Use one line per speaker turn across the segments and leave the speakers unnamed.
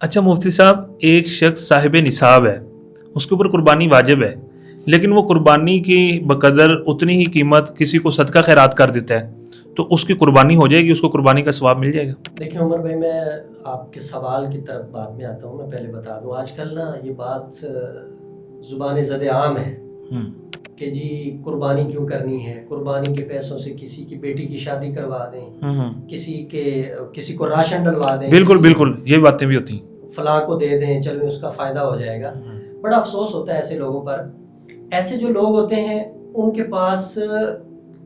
اچھا مفتی صاحب، ایک شخص صاحب نصاب ہے، اس کے اوپر قربانی واجب ہے، لیکن وہ قربانی کی بقدر اتنی ہی قیمت کسی کو صدقہ خیرات کر دیتا ہے، تو اس کی قربانی ہو جائے گی، اس کو قربانی کا ثواب مل جائے گا؟
دیکھیں عمر بھائی، میں آپ کے سوال کی طرف بعد میں آتا ہوں. میں پہلے بتا دوں، آج کل نا یہ بات زبان زد عام ہے کہ جی قربانی کیوں کرنی ہے، قربانی کے پیسوں سے کسی کی بیٹی کی شادی کروا دیں، کسی کو راشن ڈلوا دیں،
بالکل یہ باتیں بھی ہوتی ہیں،
فلاں کو دے دیں، چلو اس کا فائدہ ہو جائے گا. بڑا افسوس ہوتا ہے ایسے لوگوں پر. ایسے جو لوگ ہوتے ہیں ان کے پاس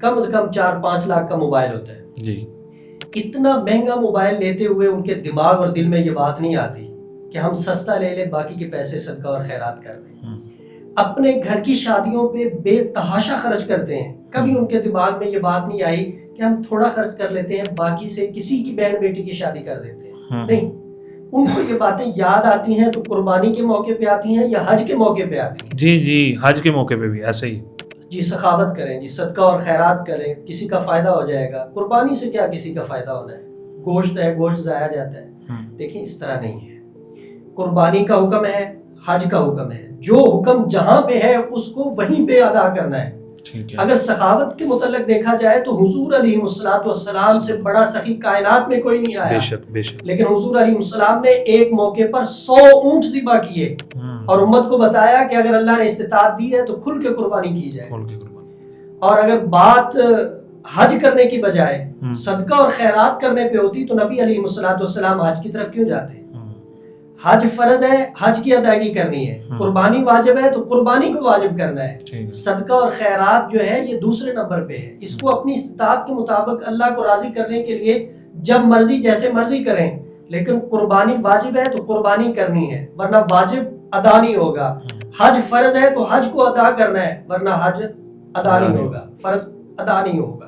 کم از کم 4-5 لاکھ کا موبائل ہوتا ہے
جی.
اتنا مہنگا موبائل لیتے ہوئے ان کے دماغ اور دل میں یہ بات نہیں آتی کہ ہم سستا لے لیں، باقی کے پیسے صدقہ اور خیرات کر دیں. اپنے گھر کی شادیوں پہ بے تحاشا خرچ کرتے ہیں. کبھی ان کے دماغ میں یہ بات نہیں آئی کہ ہم تھوڑا خرچ کر لیتے ہیں، باقی سے کسی کی بہن بیٹی کی شادی کر دیتے ہیں. نہیں، ان کو یہ باتیں یاد آتی ہیں تو قربانی کے موقع پہ آتی ہیں یا حج کے موقع پہ آتی ہیں.
جی حج کے موقع پہ بھی ایسا ہی.
جی سخاوت کریں، جی صدقہ اور خیرات کریں، کسی کا فائدہ ہو جائے گا. قربانی سے کیا کسی کا فائدہ ہونا ہے؟ گوشت ہے، گوشت ضائع جاتا ہے. دیکھیں اس طرح نہیں ہے. قربانی کا حکم ہے، حج کا حکم ہے. جو حکم جہاں پہ ہے اس کو وہیں پہ ادا کرنا ہے. اگر سخاوت کے متعلق دیکھا جائے تو حضور علیہ السلام سے بڑا سخی کائنات میں کوئی نہیں آیا.
بے شک.
لیکن حضور علیہ السلام نے ایک موقع پر 100 اونٹ ذبح کیے اور امت کو بتایا کہ اگر اللہ نے استطاعت دی ہے تو کھل کے قربانی کی جائے. اور اگر بات حج کرنے کی بجائے صدقہ اور خیرات کرنے پہ ہوتی تو نبی علیہ السلام حج کی طرف کیوں جاتے؟ حج فرض ہے، حج کی ادائیگی کرنی ہے. قربانی واجب ہے تو قربانی کو واجب کرنا ہے. صدقہ اور خیرات جو ہے یہ دوسرے نمبر پہ ہے. اس کو اپنی استطاعت کے مطابق اللہ کو راضی کرنے کے لیے جب مرضی جیسے مرضی کریں، لیکن قربانی واجب ہے تو قربانی کرنی ہے، ورنہ واجب ادا نہیں ہوگا. حج فرض ہے تو حج کو ادا کرنا ہے، ورنہ حج ادا نہیں ہوگا، فرض ادا نہیں ہوگا.